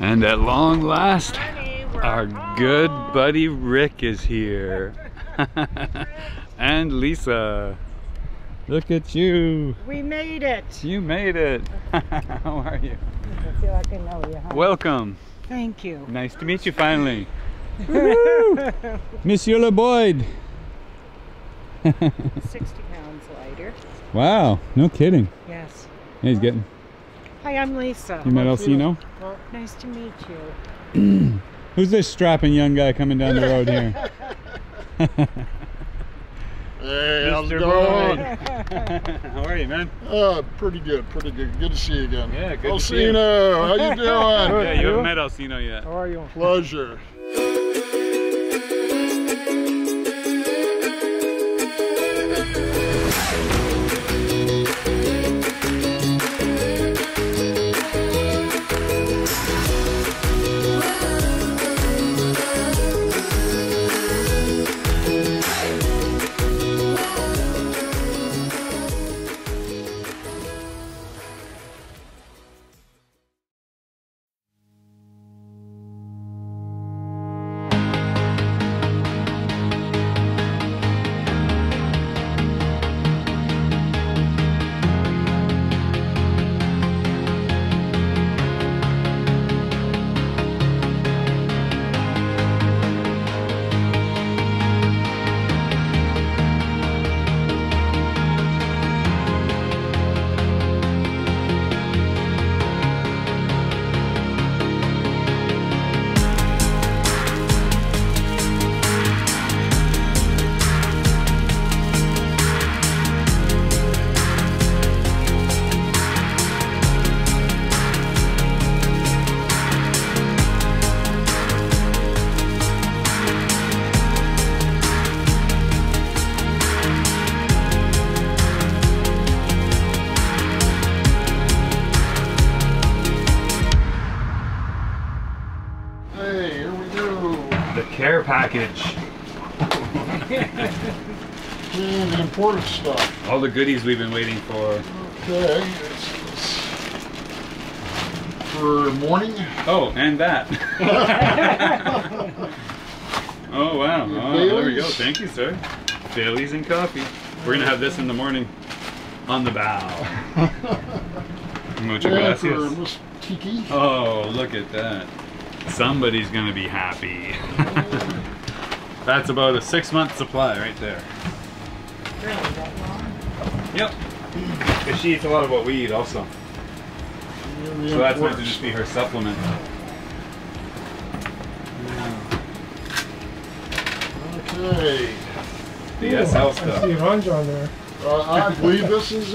And at long last, our good buddy Rick is here. And Lisa. Look at you. We made it. You made it. How are you? I feel like I know you, huh? Welcome. Thank you. Nice to meet you finally. Monsieur LeBoyd. 60 pounds lighter. Wow, no kidding. Yes. Yeah, he's getting. Hi, I'm Lisa. You met Alcino? Nice to meet you. Who's this strapping young guy coming down the road here? Hey, how's it Mr. going? How are you, man? Pretty good, pretty good. Good to see you again. Yeah, good to see you. Alcino, how you doing? Yeah, you haven't met Alcino yet. How are you? Pleasure. Care package. And the important stuff. All the goodies we've been waiting for. Okay, it's for morning. Oh, and that. Oh wow. Oh, there we go. Thank you, sir. Baileys and coffee. We're gonna have this in the morning on the bow. Muchas Yeah, for gracias. Miss Kiki. Oh, look at that. Somebody's gonna be happy. That's about a 6-month supply right there. Really, that long? Yep. Because she eats a lot of what we eat also. So that's meant to just be her supplement. Okay. The SL I stuff. see Ron John there. I believe this is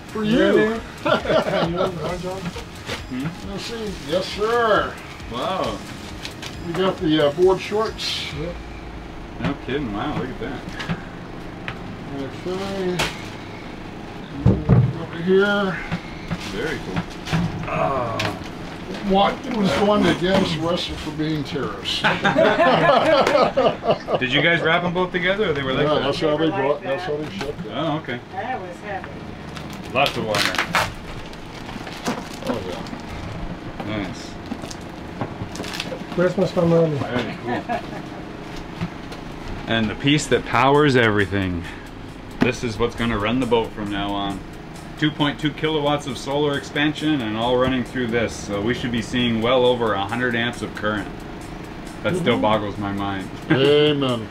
for you. You know Ron John? Let's see. Yes, sir. Wow. We got the board shorts. Yep. No kidding. Wow, look at that. Okay. Over here. Very cool. Oh. What was the one that gave us arrested for being terrorists? Did you guys wrap them both together or they were like Yeah, that? that's how they brought. That's how they shipped it. Oh, okay. That was heavy. Lots of water. Oh yeah. Nice. Christmas come early. Very cool. And the piece that powers everything. This is what's going to run the boat from now on. 2.2 kilowatts of solar expansion and all running through this. So we should be seeing well over 100 amps of current. That still boggles my mind. Amen.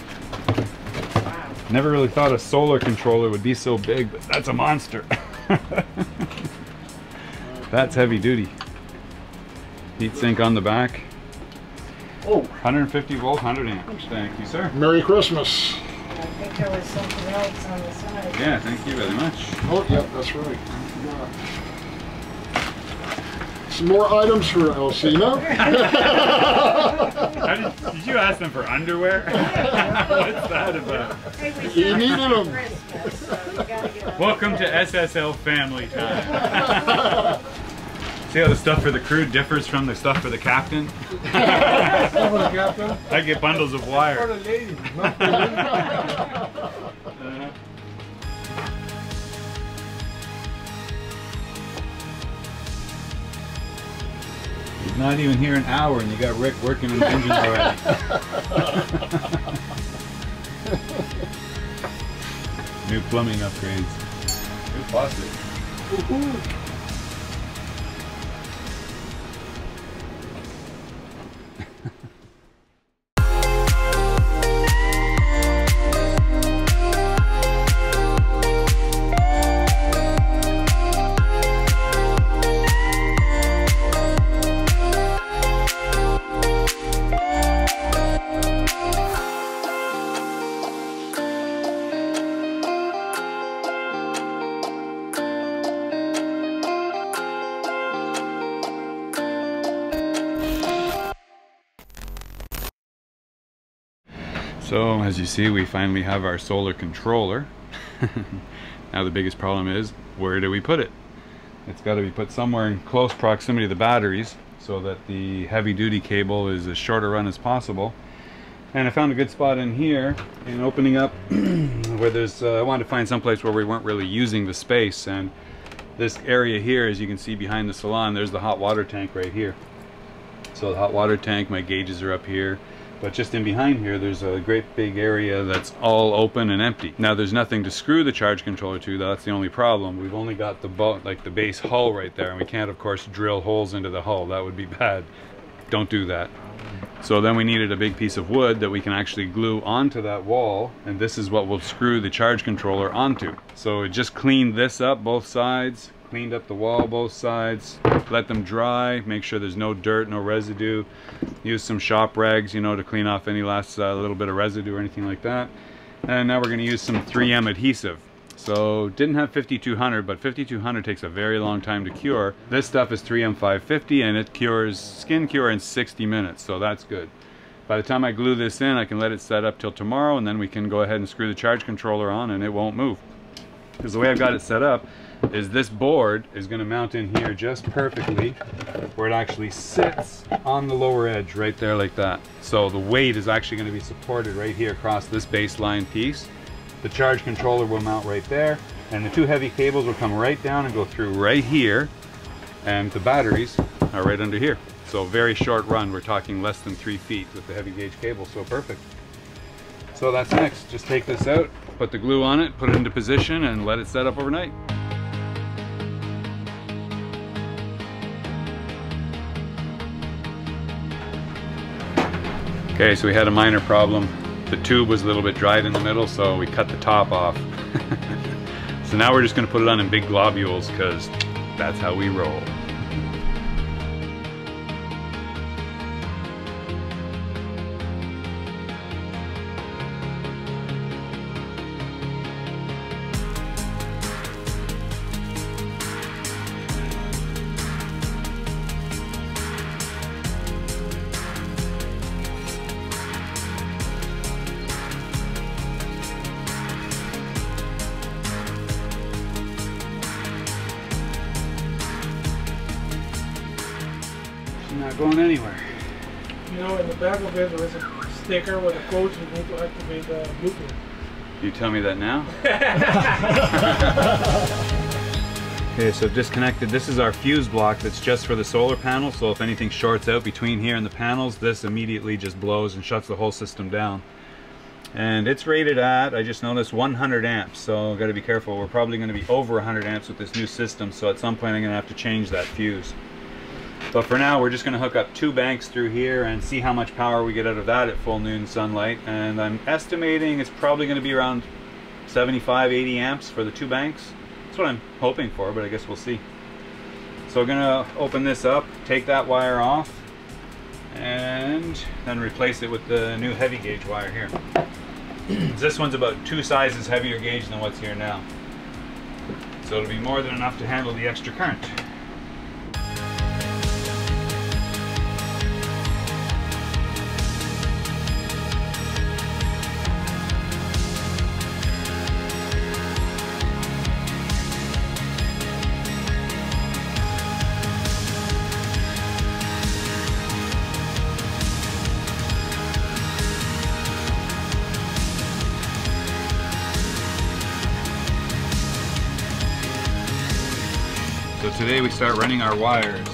Never really thought a solar controller would be so big, but that's a monster. That's heavy duty. Heat sink on the back. Oh, 150 volt, 100 amps. Thank you, sir. Merry Christmas. I think there was something else on the side. Yeah, thank you very much. Oh, yeah, that's right. Some more items for Alcino. Did you ask them for underwear? What's that about? Hey, we You started needed on 'em. Christmas, so you gotta get on. Welcome to SSL family time. See how the stuff for the crew differs from the stuff for the captain? I get bundles of wire. For the ladies, not for you. He's not even here an hour and you got Rick working on the engine already. New plumbing upgrades. New faucet. Woohoo! So as you see, we finally have our solar controller. Now the biggest problem is, where do we put it? It's got to be put somewhere in close proximity to the batteries so that the heavy duty cable is as short a run as possible. And I found a good spot in here in opening up where there's, I wanted to find some place where we weren't really using the space, and this area here, as you can see behind the salon, there's the hot water tank right here. So the hot water tank, my gauges are up here. But just in behind here, there's a great big area that's all open and empty. Now there's nothing to screw the charge controller to. That's the only problem. We've only got the base hull right there, and we can't, of course, drill holes into the hull. That would be bad. Don't do that. So then we needed a big piece of wood that we can actually glue onto that wall, and this is what we'll screw the charge controller onto. So it just cleaned this up both sides, cleaned up the wall both sides, let them dry, make sure there's no dirt, no residue. Use some shop rags, you know, to clean off any last little bit of residue or anything like that. And now we're going to use some 3M adhesive. So didn't have 5200, but 5200 takes a very long time to cure. This stuff is 3M 550 and it cures, skin cure in 60 minutes, so that's good. By the time I glue this in, I can let it set up till tomorrow, and then we can go ahead and screw the charge controller on and it won't move. Because the way I've got it set up is this board is going to mount in here just perfectly where it actually sits on the lower edge right there like that. So the weight is actually going to be supported right here across this baseline piece. The charge controller will mount right there, and the two heavy cables will come right down and go through right here, and the batteries are right under here. So very short run, we're talking less than 3 feet with the heavy gauge cable, so perfect. So that's next, just take this out, put the glue on it, put it into position, and let it set up overnight. Okay, so we had a minor problem. The tube was a little bit dried in the middle, so we cut the top off. So now we're just going to put it on in big globules, because that's how we roll. Not going anywhere. You know, in the back of it, there is a sticker with a code you need to activate the Bluetooth. You tell me that now? Okay, so disconnected. This is our fuse block that's just for the solar panel, so if anything shorts out between here and the panels, this immediately just blows and shuts the whole system down. And it's rated at, I just noticed, 100 amps, so got to be careful. We're probably going to be over 100 amps with this new system, so at some point I'm going to have to change that fuse. But for now, we're just going to hook up 2 banks through here and see how much power we get out of that at full noon sunlight. And I'm estimating it's probably going to be around 75-80 amps for the 2 banks. That's what I'm hoping for, but I guess we'll see. So we're going to open this up, take that wire off, and then replace it with the new heavy gauge wire here. This one's about 2 sizes heavier gauge than what's here now. So it'll be more than enough to handle the extra current. So today we start running our wires.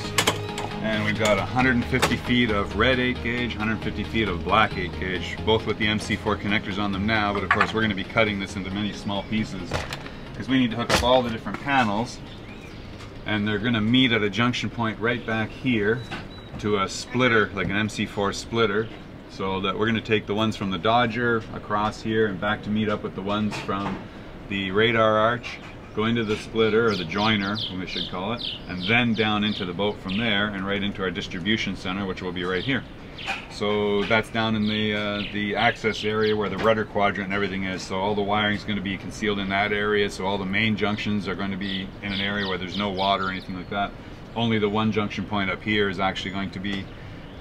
And we've got 150 feet of red 8 gauge, 150 feet of black 8 gauge, both with the MC4 connectors on them now, but of course we're going to be cutting this into many small pieces because we need to hook up all the different panels, and they're going to meet at a junction point right back here to a splitter, like an MC4 splitter, so that we're going to take the ones from the Dodger across here and back to meet up with the ones from the radar arch, go into the splitter, or the joiner, we should call it, and then down into the boat from there and right into our distribution center, which will be right here. So that's down in the access area where the rudder quadrant and everything is. So all the wiring is going to be concealed in that area. So all the main junctions are going to be in an area where there's no water or anything like that. Only the one junction point up here is actually going to be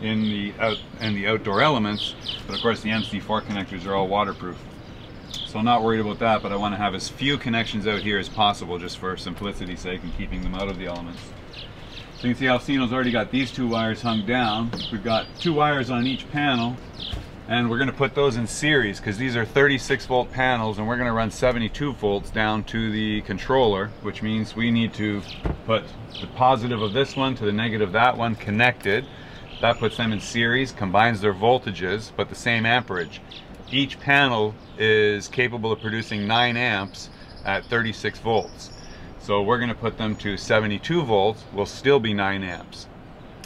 in the outdoor elements. But of course the MC4 connectors are all waterproof. So I'm not worried about that, but I want to have as few connections out here as possible just for simplicity's sake and keeping them out of the elements. So you can see Alcino's already got these 2 wires hung down. We've got 2 wires on each panel, and we're going to put those in series because these are 36 volt panels, and we're going to run 72 volts down to the controller, which means we need to put the positive of this one to the negative of that one connected. That puts them in series, combines their voltages, but the same amperage. Each panel is capable of producing 9 amps at 36 volts. So we're going to put them to 72 volts, will still be 9 amps.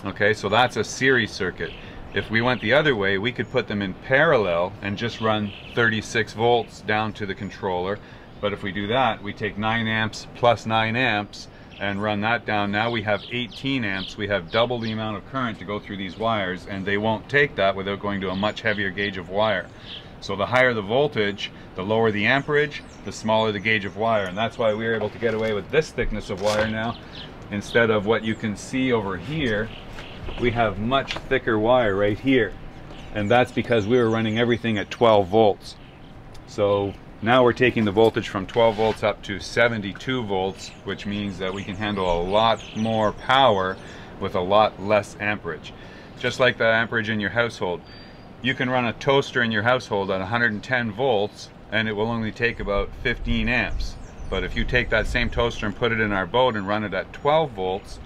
Okay, so that's a series circuit. If we went the other way, we could put them in parallel and just run 36 volts down to the controller. But if we do that, we take 9 amps plus 9 amps and run that down. Now we have 18 amps. We have double the amount of current to go through these wires, and they won't take that without going to a much heavier gauge of wire. So the higher the voltage, the lower the amperage, the smaller the gauge of wire. And that's why we were able to get away with this thickness of wire now. Instead of what you can see over here, we have much thicker wire right here. And that's because we were running everything at 12 volts. So now we're taking the voltage from 12 volts up to 72 volts, which means that we can handle a lot more power with a lot less amperage. Just like the amperage in your household. You can run a toaster in your household at 110 volts and it will only take about 15 amps. But if you take that same toaster and put it in our boat and run it at 12 volts,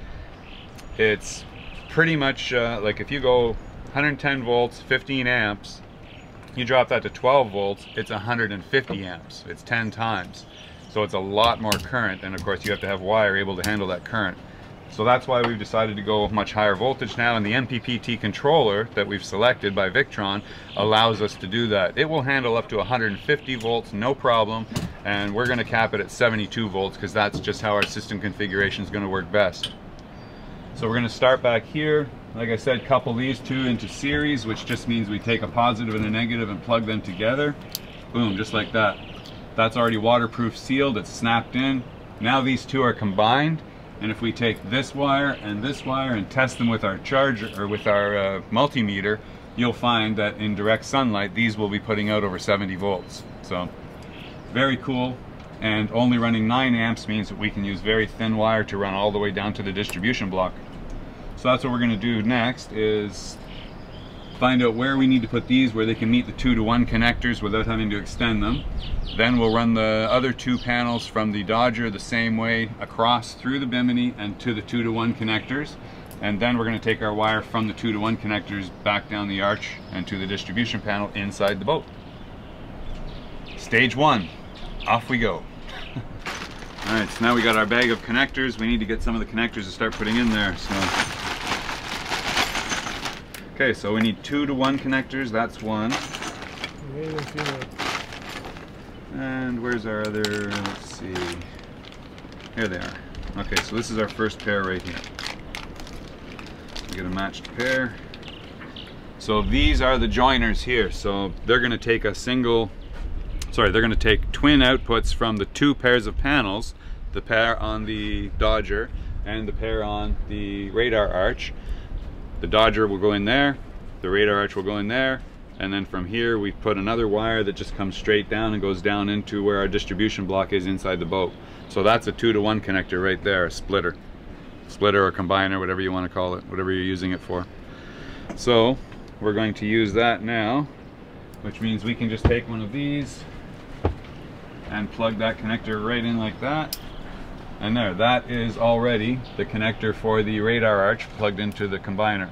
it's pretty much like if you go 110 volts, 15 amps, you drop that to 12 volts, it's 150 amps. It's 10 times. So it's a lot more current, and of course you have to have wire able to handle that current. So that's why we've decided to go much higher voltage now, and the MPPT controller that we've selected by Victron allows us to do that. It will handle up to 150 volts, no problem, and we're going to cap it at 72 volts because that's just how our system configuration is going to work best. So we're going to start back here. Like I said, couple these 2 into series, which just means we take a positive and a negative and plug them together. Boom, just like that. That's already waterproof sealed, it's snapped in. Now these 2 are combined. And if we take this wire and test them with our charger or with our multimeter, you'll find that in direct sunlight these will be putting out over 70 volts. So very cool, and only running 9 amps means that we can use very thin wire to run all the way down to the distribution block. So that's what we're going to do next, is find out where we need to put these, where they can meet the 2-to-1 connectors without having to extend them. Then we'll run the other 2 panels from the Dodger the same way across through the Bimini and to the 2-to-1 connectors. And then we're going to take our wire from the 2-to-1 connectors back down the arch and to the distribution panel inside the boat. Stage 1, off we go. Alright, so now we got our bag of connectors. We need to get some of the connectors to start putting in there. Okay, so we need 2-to-1 connectors, that's one. And where's our other, let's see, here they are. Okay, so this is our first pair right here. We get a matched pair. So these are the joiners here. So they're going to take a they're going to take twin outputs from the 2 pairs of panels, the pair on the Dodger and the pair on the radar arch. The Dodger will go in there, the radar arch will go in there, and then from here we put another wire that just comes straight down and goes down into where our distribution block is inside the boat. So that's a 2-to-1 connector right there, a splitter or combiner, whatever you want to call it, whatever you're using it for. So we're going to use that now, which means we can just take one of these and plug that connector right in like that. And there, that is already the connector for the radar arch plugged into the combiner.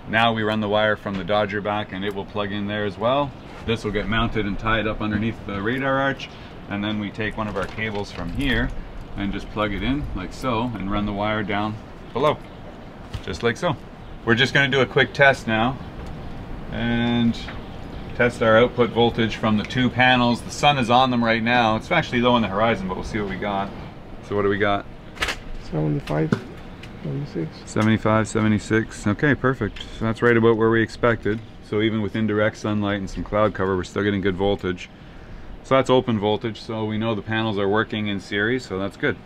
Now we run the wire from the Dodger back and it will plug in there as well. This will get mounted and tied up underneath the radar arch, and then we take one of our cables from here and just plug it in like so and run the wire down below, just like so. We're just going to do a quick test now and test our output voltage from the two panels. The sun is on them right now. It's actually low on the horizon, but we'll see what we got. So what do we got? 75, 76. 75, 76. Okay, perfect. So that's right about where we expected. So even with indirect sunlight and some cloud cover, we're still getting good voltage. So that's open voltage, so we know the panels are working in series, so that's good.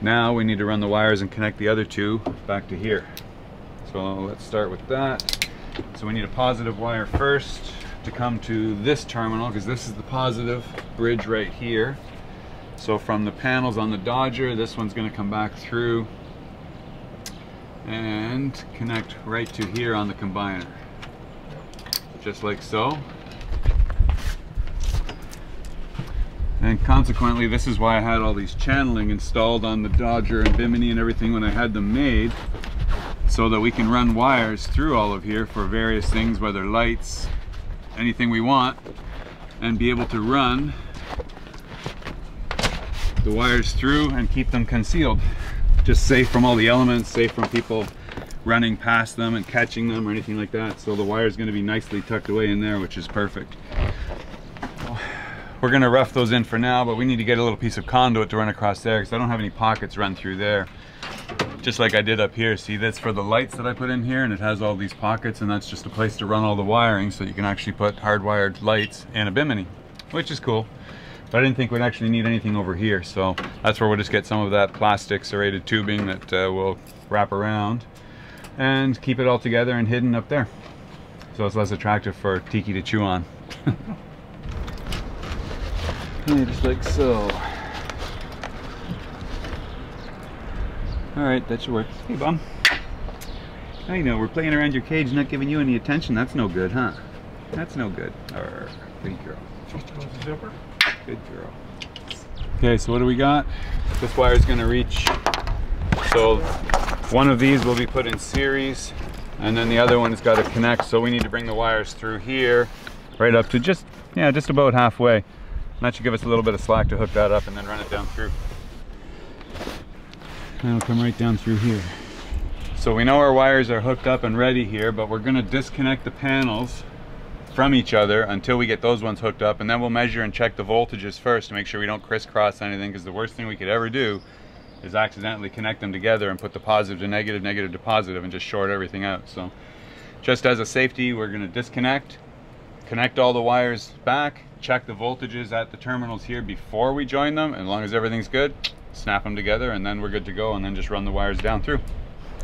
Now we need to run the wires and connect the other two back to here. So let's start with that. So we need a positive wire first to come to this terminal, because this is the positive bridge right here. So from the panels on the Dodger, this one's going to come back through and connect right to here on the combiner, just like so. And consequently, this is why I had all these channeling installed on the Dodger and Vimeo and everything when I had them made, so that we can run wires through all of here for various things, whether lights, anything we want, and be able to run the wires through and keep them concealed. Just safe from all the elements, safe from people running past them and catching them or anything like that. So the wire is going to be nicely tucked away in there, which is perfect. We're going to rough those in for now, but we need to get a little piece of conduit to run across there because I don't have any pockets run through there. Just like I did up here. See, that's for the lights that I put in here, and it has all these pockets, and that's just a place to run all the wiring, so you can actually put hardwired lights and a bimini, which is cool. But I didn't think we'd actually need anything over here, so that's where we'll just get some of that plastic serrated tubing that we'll wrap around and keep it all together and hidden up there, so it's less attractive for Tiki to chew on. Yeah, just like so. Alright, that should work. Hey, bum. I know, we're playing around your cage, not giving you any attention. That's no good, huh? That's no good. Arr, good girl. Zipper. Good girl. Okay, so what do we got? This wire is going to reach. So one of these will be put in series, and then the other one has got to connect. So we need to bring the wires through here, right up to just about halfway. And that should give us a little bit of slack to hook that up and then run it down through. And it'll come right down through here. So we know our wires are hooked up and ready here, but we're going to disconnect the panels from each other until we get those ones hooked up, and then we'll measure and check the voltages first to make sure we don't crisscross anything, because the worst thing we could ever do is accidentally connect them together and put the positive to negative, negative to positive, and just short everything out. So just as a safety, we're going to disconnect, connect all the wires back, check the voltages at the terminals here before we join them, and as long as everything's good, snap them together, and then we're good to go, and then just run the wires down through.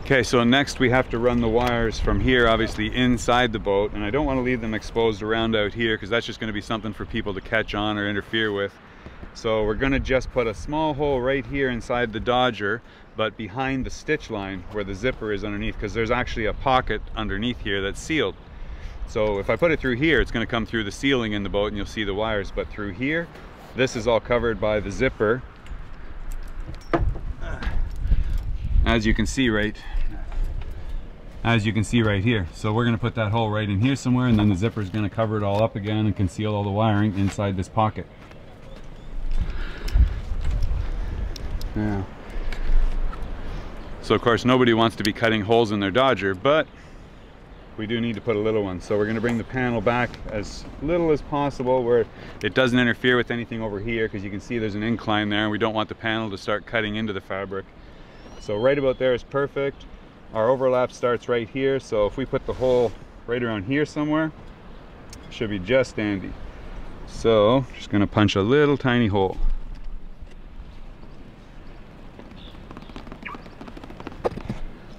Okay, so next we have to run the wires from here, obviously inside the boat, and I don't want to leave them exposed around out here because that's just going to be something for people to catch on or interfere with. So we're going to just put a small hole right here inside the Dodger, but behind the stitch line where the zipper is underneath, because there's actually a pocket underneath here that's sealed. So if I put it through here, it's going to come through the ceiling in the boat and you'll see the wires, but through here, this is all covered by the zipper. As you can see right here. So we're going to put that hole right in here somewhere, and then the zipper is going to cover it all up again and conceal all the wiring inside this pocket. Yeah. So of course nobody wants to be cutting holes in their Dodger, but we do need to put a little one. So we're going to bring the panel back as little as possible where it doesn't interfere with anything over here, because you can see there's an incline there and we don't want the panel to start cutting into the fabric. So right about there is perfect. Our overlap starts right here, so if we put the hole right around here somewhere, it should be just dandy. So just going to punch a little tiny hole.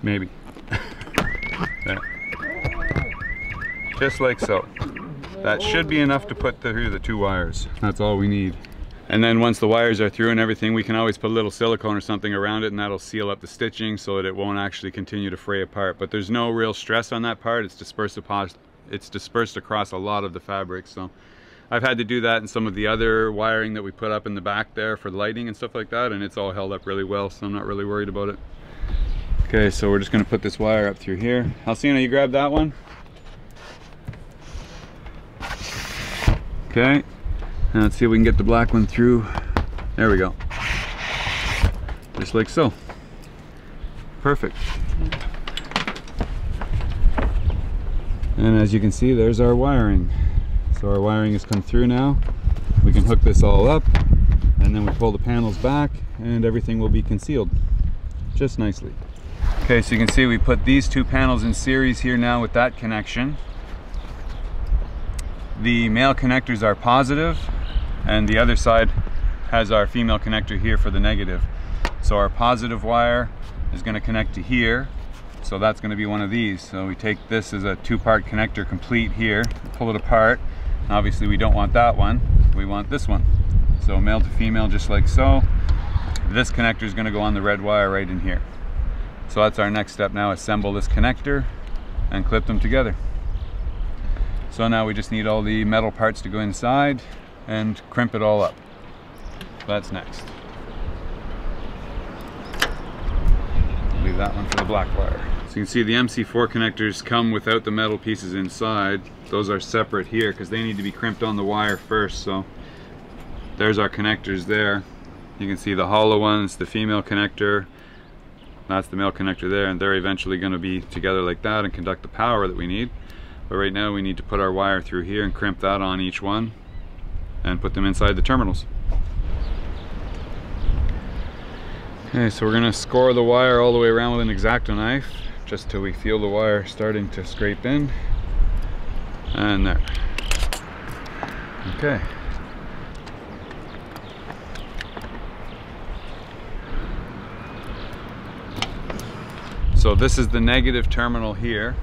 Maybe. There. Just like so. That should be enough to put through the two wires. That's all we need. And then once the wires are through and everything, we can always put a little silicone or something around it, and that'll seal up the stitching so that it won't actually continue to fray apart. But there's no real stress on that part. It's dispersed across a lot of the fabric, so I've had to do that in some of the other wiring that we put up in the back there for lighting and stuff like that, and it's all held up really well, so I'm not really worried about it. Okay, so we're just going to put this wire up through here. Alcina, you grab that one. Okay, and let's see if we can get the black one through. There we go. Just like so. Perfect. And as you can see, there's our wiring. So our wiring has come through now. We can hook this all up, and then we pull the panels back, and everything will be concealed just nicely. Okay, so you can see we put these two panels in series here now with that connection. The male connectors are positive, and the other side has our female connector here for the negative. So our positive wire is going to connect to here, so that's going to be one of these. So we take this as a two-part connector complete here, pull it apart. Obviously we don't want that one, we want this one. So male to female, just like so. This connector is going to go on the red wire right in here. So that's our next step now, assemble this connector and clip them together. So now we just need all the metal parts to go inside and crimp it all up. That's next. Leave that one for the black wire. So you can see the MC4 connectors come without the metal pieces inside. Those are separate here because they need to be crimped on the wire first. So there's our connectors there. You can see the hollow ones, the female connector, that's the male connector there, and they're eventually going to be together like that and conduct the power that we need. But right now we need to put our wire through here and crimp that on each one and put them inside the terminals. Okay, so we're going to score the wire all the way around with an X-Acto knife just till we feel the wire starting to scrape in. And there. Okay. So this is the negative terminal here.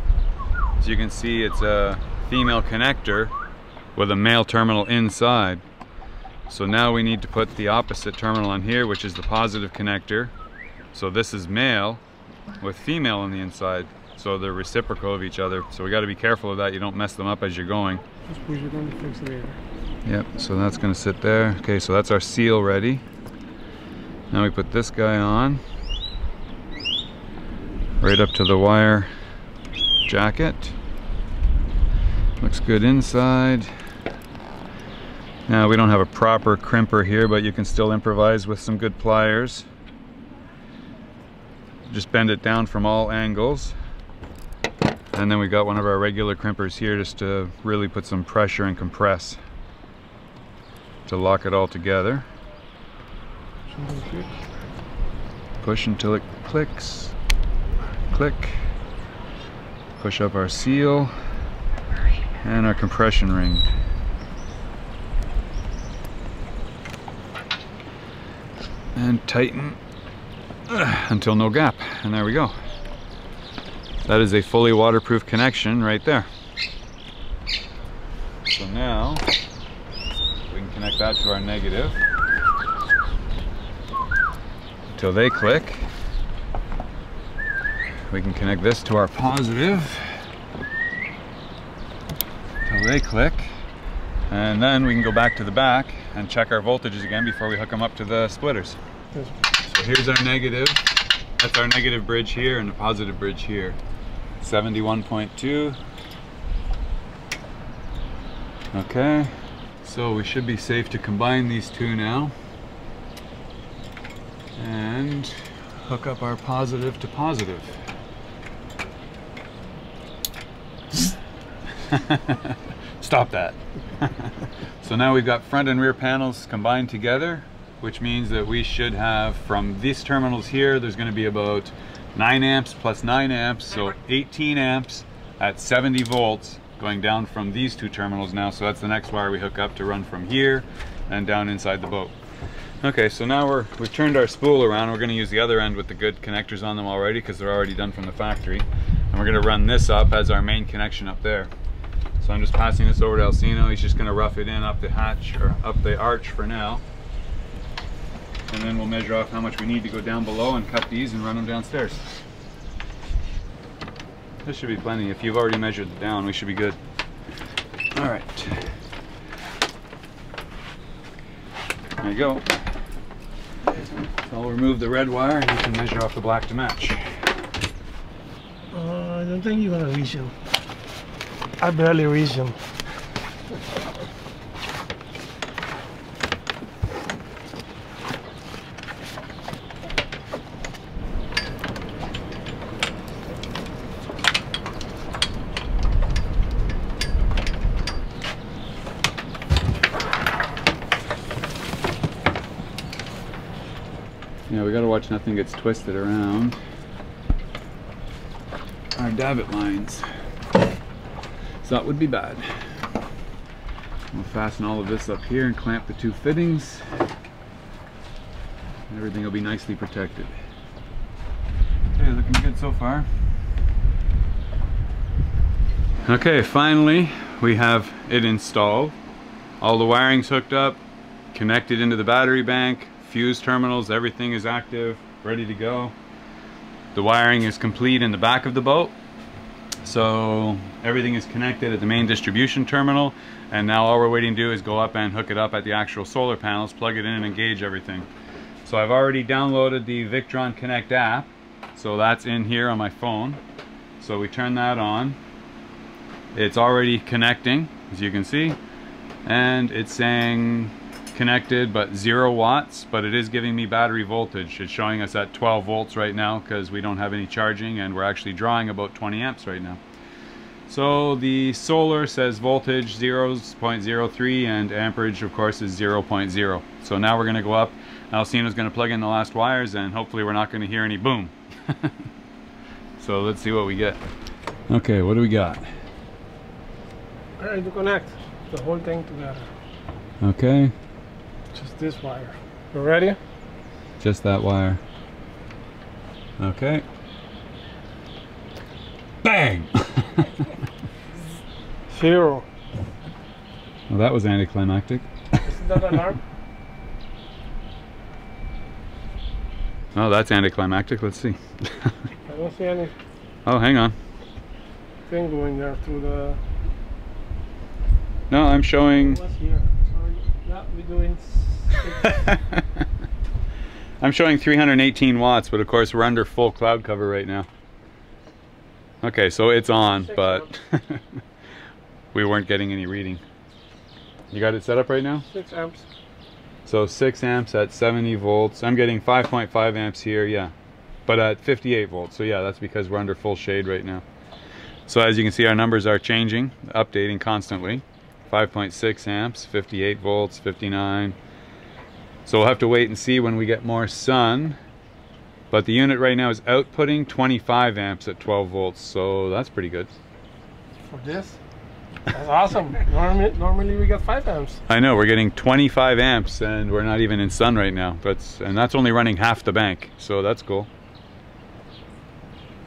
As you can see, it's a female connector with a male terminal inside. So now we need to put the opposite terminal on here, which is the positive connector. So this is male with female on the inside. So they're reciprocal of each other. So we got to be careful of that. You don't mess them up as you're going. Yep, so that's going to sit there. Okay, so that's our seal ready. Now we put this guy on. Right up to the wire jacket. Looks good inside. Now we don't have a proper crimper here, but you can still improvise with some good pliers. Just bend it down from all angles. And then we got one of our regular crimpers here just to really put some pressure and compress to lock it all together. Push until it clicks. Click. Push up our seal and our compression ring. And tighten until no gap, and there we go. That is a fully waterproof connection right there. So now we can connect that to our negative until they click. We can connect this to our positive until they click, and then we can go back to the back and check our voltages again before we hook them up to the splitters. So here's our negative. That's our negative bridge here and the positive bridge here. 71.2. Okay, so we should be safe to combine these two now and hook up our positive to positive. Stop that. So now we've got front and rear panels combined together, which means that we should have, from these terminals here, there's going to be about 9 amps plus 9 amps, so 18 amps at 70 volts going down from these two terminals now. So that's the next wire we hook up to run from here and down inside the boat. Okay, so now we've turned our spool around. We're going to use the other end with the good connectors on them already because they're already done from the factory. And we're going to run this up as our main connection up there. So I'm just passing this over to Alcino. He's just going to rough it in up the hatch, or up the arch for now. And then we'll measure off how much we need to go down below and cut these and run them downstairs. This should be plenty. If you've already measured it down, we should be good. All right. There you go. So I'll remove the red wire and you can measure off the black to match. I don't think you're gonna reach him. I barely reach him. Yeah, we gotta watch nothing gets twisted around our davit lines. So that would be bad. We'll fasten all of this up here and clamp the two fittings. Everything will be nicely protected. Okay, looking good so far. Okay, finally we have it installed. All the wiring's hooked up, connected into the battery bank, fuse terminals, everything is active, ready to go. The wiring is complete in the back of the boat. So everything is connected at the main distribution terminal, and now all we're waiting to do is go up and hook it up at the actual solar panels, plug it in and engage everything. So I've already downloaded the Victron Connect app, so that's in here on my phone. So we turn that on. It's already connecting, as you can see, and it's saying connected but 0 watts, but it is giving me battery voltage. It's showing us at 12 volts right now because we don't have any charging, and we're actually drawing about 20 amps right now. So the solar says voltage 0.03 and amperage of course is 0.0. So now we're going to go up. Alcina's going to plug in the last wires and hopefully we're not going to hear any boom. So let's see what we get. Okay, what do we got? Ready to connect the whole thing together. Okay. Just this wire. You ready? Just that wire. Okay. Bang! 0. Well, that was anticlimactic. Is that alarm? Oh, that's anticlimactic. Let's see. I don't see any Oh, hang on. thing going there through the... No, I'm showing... What's here? Sorry. Yeah, we're doing 6. I'm showing 318 watts, but of course we're under full cloud cover right now. Okay, so it's on, but we weren't getting any reading. You got it set up right now? 6 amps. So 6 amps at 70 volts. I'm getting 5.5 amps here, yeah. But at 58 volts, so yeah, that's because we're under full shade right now. So as you can see, our numbers are changing, updating constantly. 5.6 amps, 58 volts, 59. So we'll have to wait and see when we get more sun. But the unit right now is outputting 25 amps at 12 volts, so that's pretty good. For this? That's awesome. Normally we get 5 amps. I know, we're getting 25 amps and we're not even in sun right now. And that's only running half the bank, so that's cool.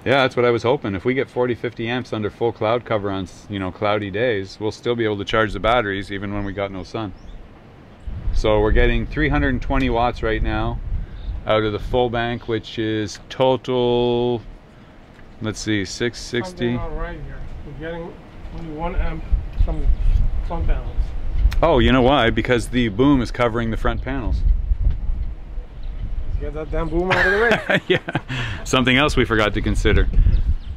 Yeah, that's what I was hoping. If we get 40-50 amps under full cloud cover on, you know, cloudy days, we'll still be able to charge the batteries even when we got no sun. So we're getting 320 watts right now out of the full bank, which is total, let's see, 660. Something not right here. We're getting only 1 amp from front panels. Oh, you know why? Because the boom is covering the front panels. Let's get that damn boom out of the way. Yeah, something else we forgot to consider.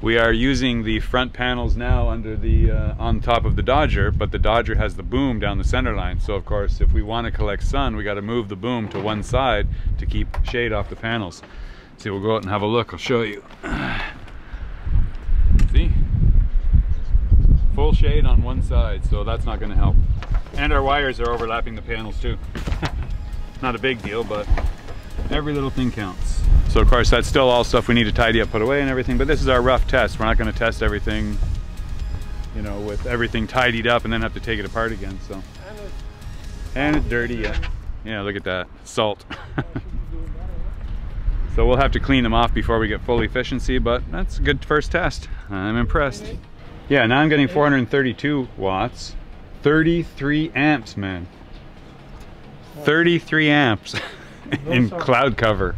We are using the front panels now under the on top of the Dodger, but the Dodger has the boom down the center line. So of course, if we want to collect sun, we got to move the boom to one side to keep shade off the panels. See, we'll go out and have a look. I'll show you. See? Full shade on one side, so that's not going to help. And our wires are overlapping the panels too. Not a big deal, but every little thing counts. So of course that's still all stuff we need to tidy up, put away and everything, but this is our rough test. We're not going to test everything, you know, with everything tidied up and then have to take it apart again. So, and it's dirty, yeah. Yeah, look at that, salt. So we'll have to clean them off before we get full efficiency, but that's a good first test. I'm impressed. Yeah, now I'm getting 432 watts. 33 amps, man. 33 amps in cloud cover.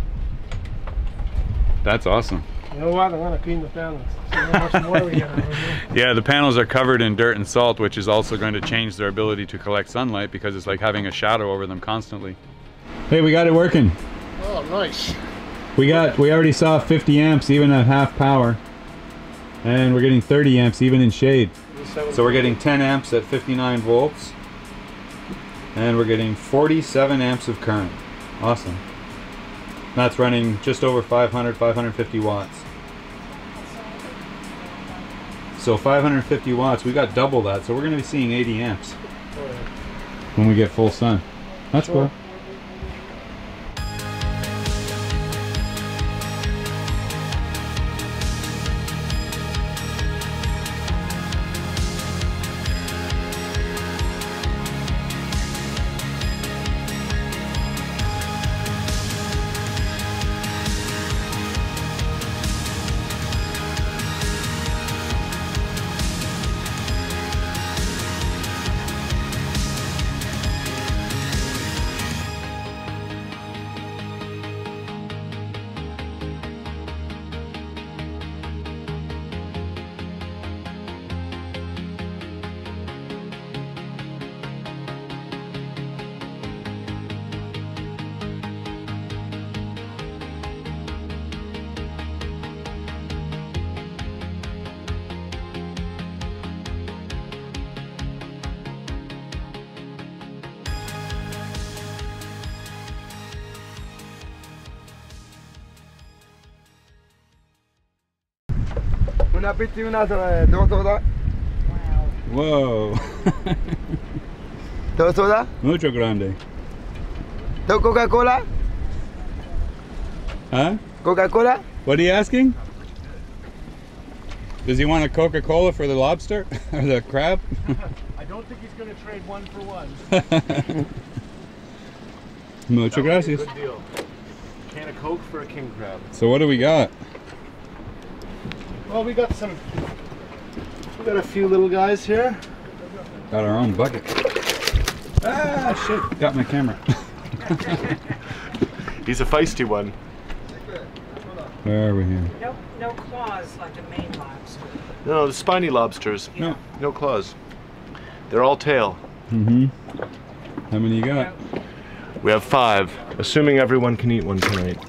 That's awesome. You know what? I'm gonna clean the panels. See how much more we have. Yeah, the panels are covered in dirt and salt, which is also going to change their ability to collect sunlight because it's like having a shadow over them constantly. Hey, we got it working. Oh, nice. We already saw 50 amps even at half power. And we're getting 30 amps even in shade. So we're getting 10 amps at 59 volts. And we're getting 47 amps of current. Awesome. That's running just over 550 watts. So 550 watts, we got double that, so we're going to be seeing 80 amps when we get full sun. That's cool. Una pizza y una dos sodas. Whoa. Dos sodas. Mucho grande. Dos Coca-Cola. Huh? Coca-Cola. What are you asking? Does he want a Coca-Cola for the lobster? Or the crab? I don't think he's going to trade one for one. Muchas gracias. Good deal. Can of Coke for a king crab. So what do we got? Well, we got a few little guys here. Got our own bucket. Ah, shit. Got my camera. He's a feisty one. Where are we here? No claws like a Maine lobster. No, the spiny lobsters. No. No claws. They're all tail. Mm-hmm. How many you got? We have 5, assuming everyone can eat one tonight.